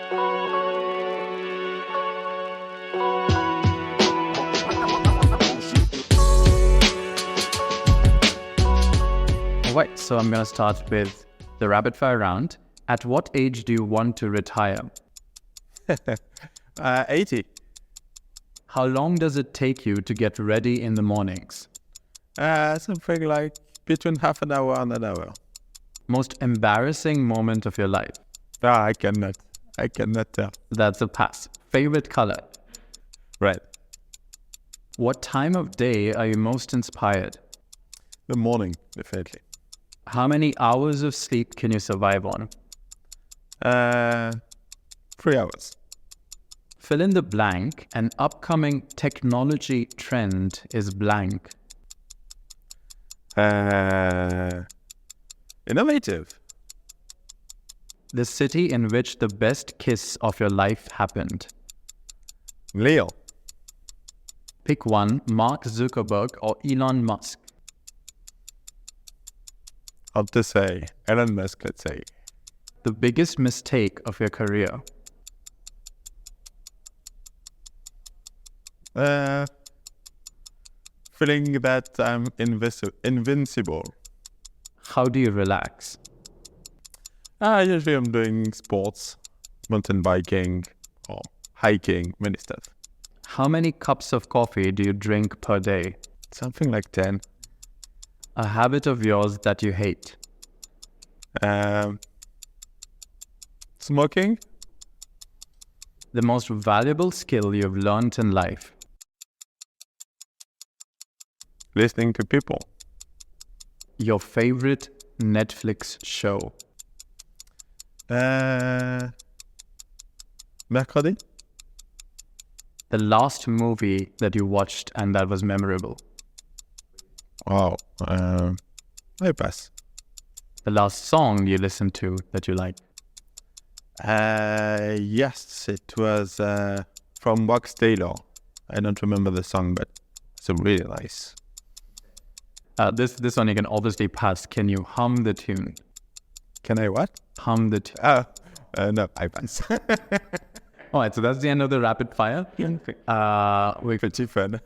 All right, so I'm going to start with the rapid fire round. At what age do you want to retire? 80. How long does it take you to get ready in the mornings? Something like between half an hour and an hour. Most embarrassing moment of your life? I cannot tell. That's a pass. Favorite color? Right. What time of day are you most inspired? The morning, definitely. How many hours of sleep can you survive on? 3 hours. Fill in the blank. An upcoming technology trend is blank. Innovative. The city in which the best kiss of your life happened. Leo. Pick one, Mark Zuckerberg or Elon Musk. Hard to say. Elon Musk, let's say. The biggest mistake of your career. Feeling that I'm invincible. How do you relax? Usually I'm doing sports, mountain biking or hiking, many stuff. How many cups of coffee do you drink per day? Something like 10. A habit of yours that you hate. Smoking. The most valuable skill you've learned in life. Listening to people. Your favorite Netflix show. Mercredi. The last movie that you watched and that was memorable. Wow. I pass. The last song you listened to that you like. Yes, it was from Wax Taylor. I don't remember the song, but it's really nice. This one you can obviously pass. Can you hum the tune? Can I what? Hum the tune. No, I pass. All right, so that's the end of the rapid fire. Pretty fun.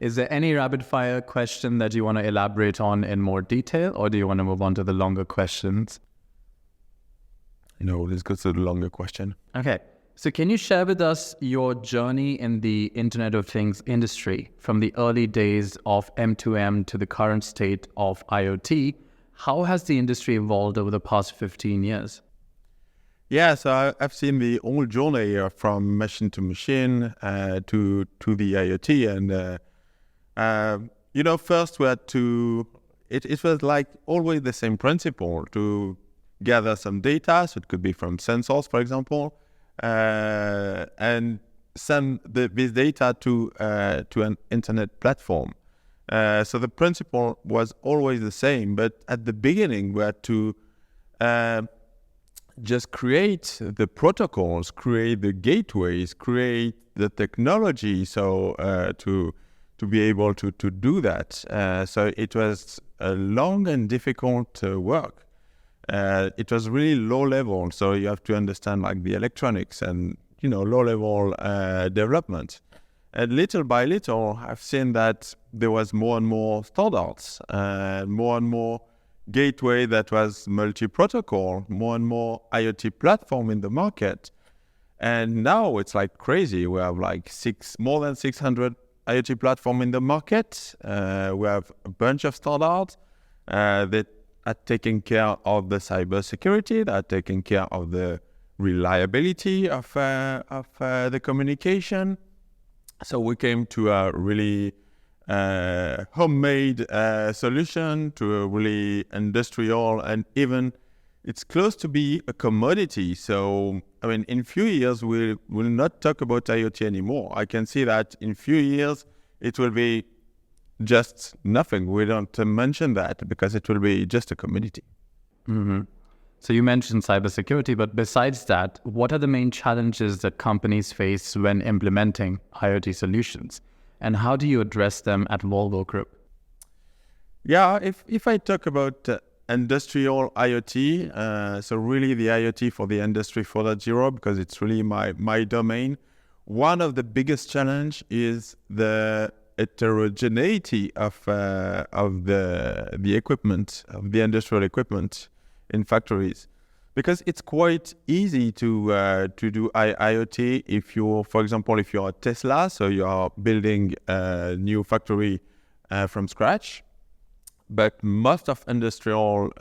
Is there any rapid fire question that you want to elaborate on in more detail, or do you want to move on to the longer questions? No, let's go to the longer question. Okay. So can you share with us your journey in the Internet of Things industry from the early days of M2M to the current state of IoT? How has the industry evolved over the past 15 years? Yeah, so I've seen the whole journey from machine to machine to the IoT. And, first we had to, it was like always the same principle to gather some data. So it could be from sensors, for example, and send this data to an internet platform. So the principle was always the same, but at the beginning we had to just create the protocols, create the gateways, create the technology, so to be able to do that. So it was a long and difficult work. It was really low level, so you have to understand like the electronics and low level development. And little by little, I've seen that there was more and more standards, more and more gateway that was multi-protocol, more and more IoT platform in the market. And now it's like crazy. We have like more than 600 IoT platform in the market. We have a bunch of standards that are taking care of the cybersecurity, that are taking care of the reliability of the communication. So we came to a really homemade solution, to a really industrial, and even it's close to be a commodity. So, I mean, in few years, we will not talk about IoT anymore. I can see that in few years, it will be just nothing. We don't mention that because it will be just a commodity. Mm-hmm. So you mentioned cybersecurity, but besides that, what are the main challenges that companies face when implementing IoT solutions? And how do you address them at Volvo Group? Yeah, if I talk about industrial IoT. So really the IoT for the industry 4.0, because it's really my domain. One of the biggest challenge is the heterogeneity of the equipment, of the industrial equipment in factories, because it's quite easy to do IoT if you're, for example, if you're a Tesla, so you are building a new factory from scratch. But most of industrial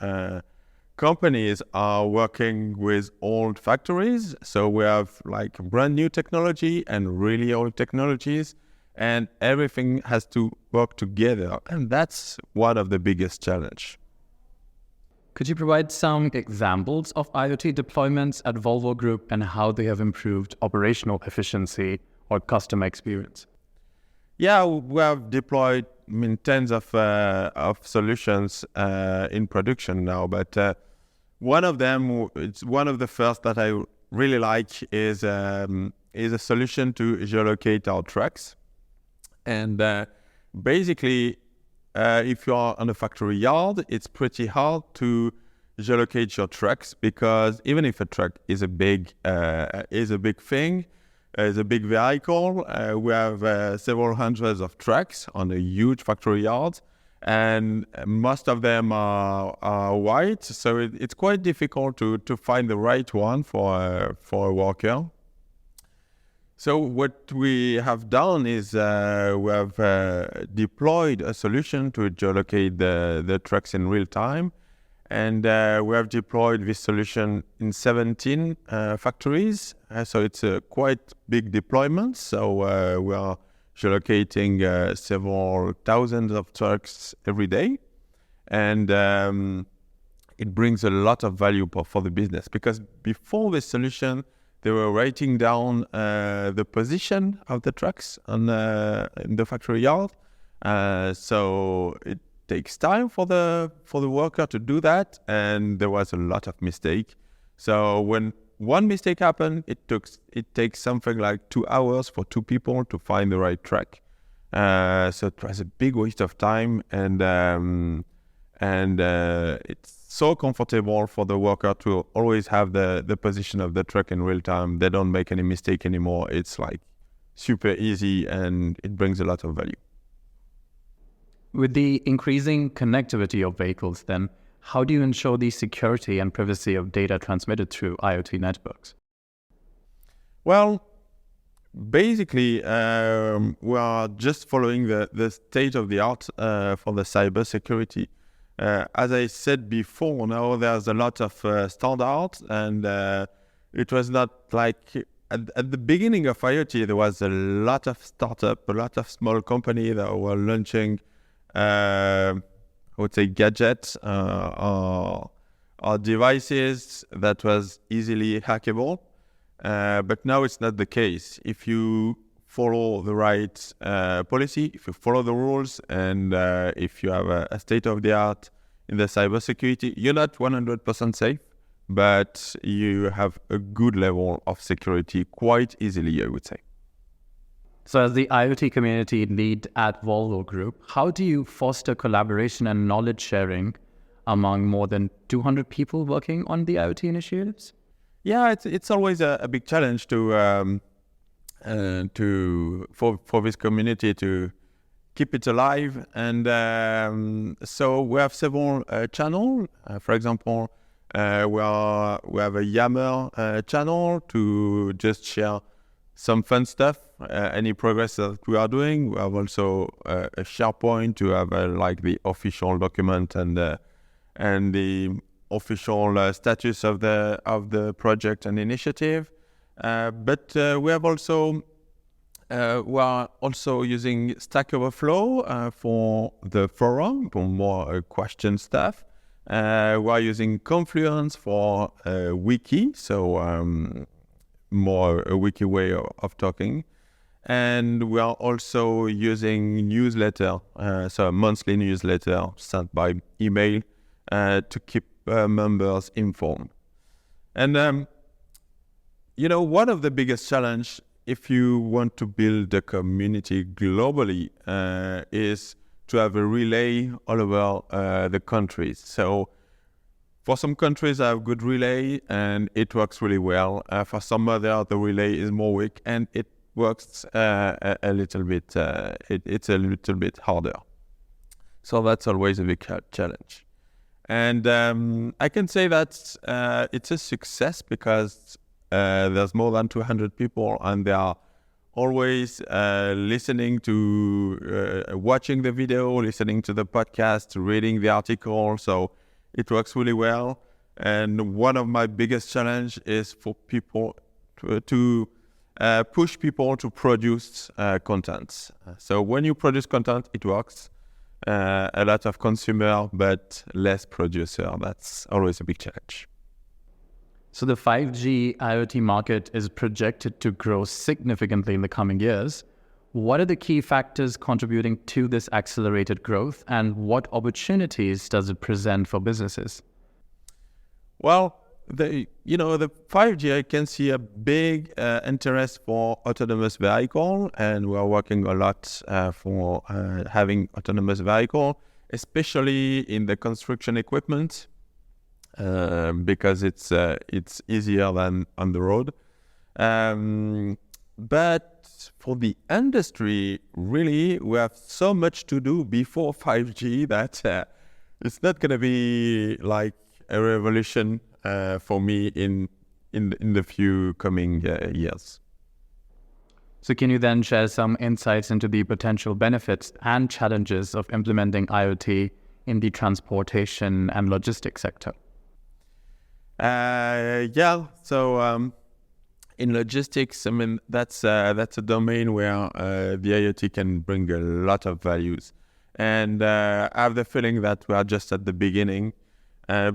companies are working with old factories. So we have like brand new technology and really old technologies, and everything has to work together. And that's one of the biggest challenge. Could you provide some examples of IoT deployments at Volvo Group and how they have improved operational efficiency or customer experience? Yeah, we have deployed tens of solutions in production now, but one of them, it's one of the first that I really like, is a solution to geolocate our trucks. And basically, if you are on a factory yard, it's pretty hard to geolocate your trucks, because even if a truck is a big thing, is a big vehicle, we have several hundreds of trucks on a huge factory yard, and most of them are white, so it's quite difficult to find the right one for a worker. So what we have done is we have deployed a solution to geolocate the trucks in real time, and we have deployed this solution in 17 factories. So it's a quite big deployment. So we are geolocating several thousands of trucks every day, and it brings a lot of value for the business, because before this solution, they were writing down the position of the trucks in the factory yard. So it takes time for the worker to do that, and there was a lot of mistake. So when one mistake happened, it takes something like 2 hours for two people to find the right truck. So it was a big waste of time, and it's so comfortable for the worker to always have the position of the truck in real time. They don't make any mistake anymore. It's like super easy, and it brings a lot of value. With the increasing connectivity of vehicles, then, how do you ensure the security and privacy of data transmitted through IoT networks? Well, basically, we are just following the state of the art for the cybersecurity. As I said before, now there's a lot of standards, and it was not like at the beginning of IoT, there was a lot of startup, a lot of small companies that were launching, I would say, gadgets or devices that was easily hackable. But now it's not the case. If you follow the right policy, if you follow the rules, and if you have a state-of-the-art in the cybersecurity, you're not 100% safe, but you have a good level of security quite easily, I would say. So as the IoT community lead at Volvo Group, how do you foster collaboration and knowledge sharing among more than 200 people working on the IoT initiatives? Yeah, it's always a big challenge for this community to keep it alive, and so we have several channels. For example, we have a Yammer channel to just share some fun stuff, any progress that we are doing. We have also a SharePoint to have like the official document and the official status of the project and initiative. But we are also using Stack Overflow for the forum, for more question stuff. We are using Confluence for wiki, so more a wiki way of talking. And we are also using newsletter, so a monthly newsletter sent by email to keep members informed. And one of the biggest challenge if you want to build a community globally is to have a relay all over the countries. So For some countries, I have good relay and it works really well. For some other, the relay is more weak and it works a little bit. It's a little bit harder. So that's always a big challenge. And I can say that it's a success because there's more than 200 people and they are always listening to, watching the video, listening to the podcast, reading the article. So it works really well. And one of my biggest challenge is for people to push people to produce content. So when you produce content, it works. A lot of consumer, but less producer. That's always a big challenge. So the 5G IoT market is projected to grow significantly in the coming years. What are the key factors contributing to this accelerated growth, and what opportunities does it present for businesses? Well, the 5G, I can see a big interest for autonomous vehicle, and we are working a lot for having autonomous vehicle, especially in the construction equipment, because it's easier than on the road. But for the industry, really, we have so much to do before 5G that it's not going to be like a revolution for me in the few coming years. So can you then share some insights into the potential benefits and challenges of implementing IoT in the transportation and logistics sector? So in logistics, I mean, that's a domain where the IoT can bring a lot of values. And I have the feeling that we are just at the beginning,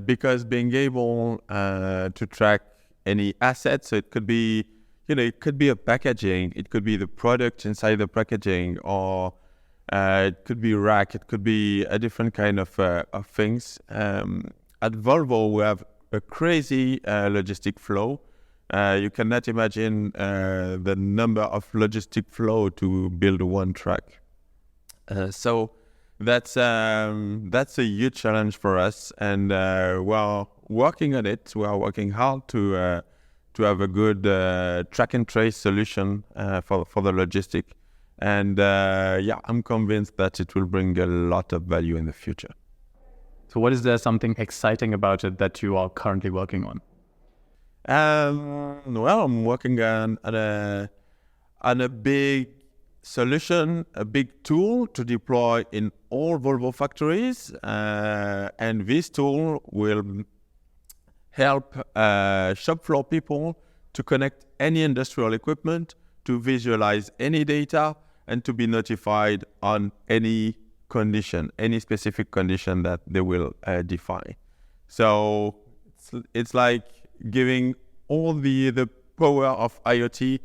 because being able to track any assets, so it could be, it could be a packaging, it could be the product inside the packaging, or it could be rack, it could be a different kind of things. At Volvo, we have a crazy logistic flow. You cannot imagine the number of logistic flow to build one truck. So that's a huge challenge for us, and we are working on it. We are working hard to have a good track and trace solution for the logistic, and I'm convinced that it will bring a lot of value in the future. So what is there something exciting about it that you are currently working on? Well, I'm working on a big solution, a big tool to deploy in all Volvo factories, and this tool will help shop floor people to connect any industrial equipment, to visualize any data, and to be notified on any condition, any specific condition that they will define. So it's like giving all the power of IoT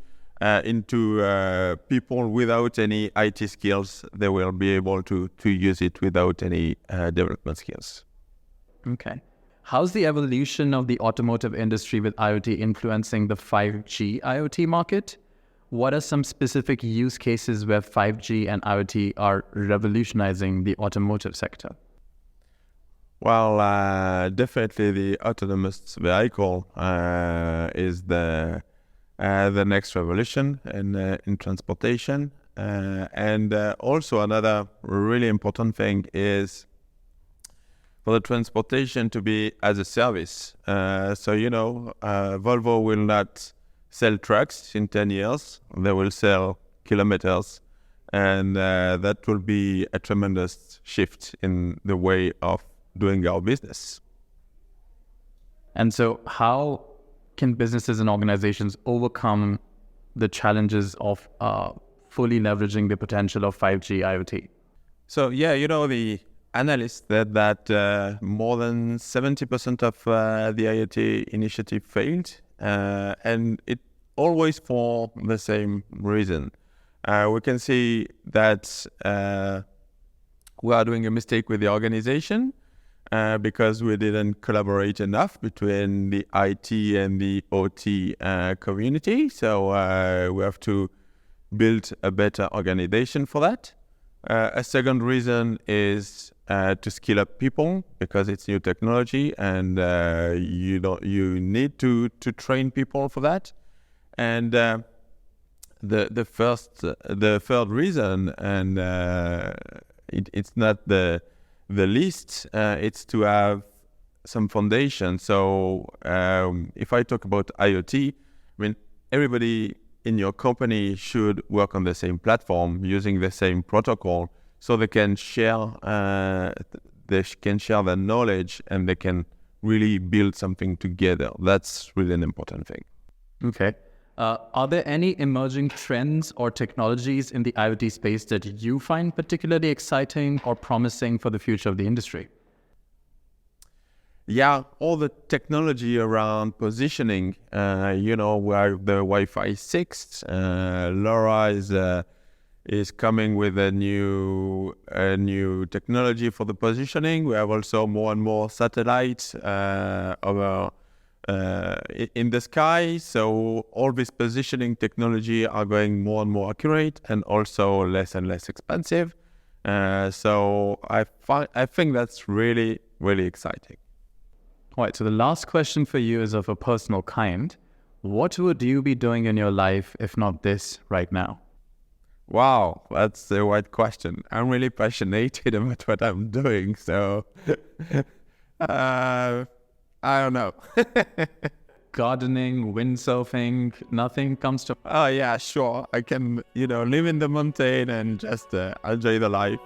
into people without any IT skills. They will be able to use it without any development skills. Okay. How's the evolution of the automotive industry with IoT influencing the 5G IoT market? What are some specific use cases where 5G and IoT are revolutionizing the automotive sector? Well, definitely the autonomous vehicle is the next revolution in transportation. And also another really important thing is for the transportation to be as a service. Volvo will not sell trucks in 10 years. They will sell kilometers. And that will be a tremendous shift in the way of doing our business. And so how can businesses and organizations overcome the challenges of fully leveraging the potential of 5G IoT? So, the analysts said that more than 70% of the IoT initiative failed, and it always for the same reason. We can see that we are doing a mistake with the organization because we didn't collaborate enough between the IT and the OT community. So we have to build a better organization for that. A second reason is to skill up people because it's new technology and you need to train people for that. And the third reason, and it's not the least, it's to have some foundation. So if I talk about IoT, I mean, everybody in your company should work on the same platform using the same protocol so they can share their knowledge and they can really build something together. That's really an important thing. Okay. Are there any emerging trends or technologies in the IoT space that you find particularly exciting or promising for the future of the industry? Yeah, all the technology around positioning, where the Wi-Fi 6, LoRa is coming with a new technology for the positioning. We have also more and more satellites over in the sky. So all this positioning technology are going more and more accurate and also less and less expensive. So I think that's really, really exciting. All right, so the last question for you is of a personal kind. What would you be doing in your life if not this right now? Wow, that's the right question. I'm really passionate about what I'm doing, so I don't know. Gardening, windsurfing, nothing comes to... Oh yeah, sure. I can, live in the mountain and just enjoy the life.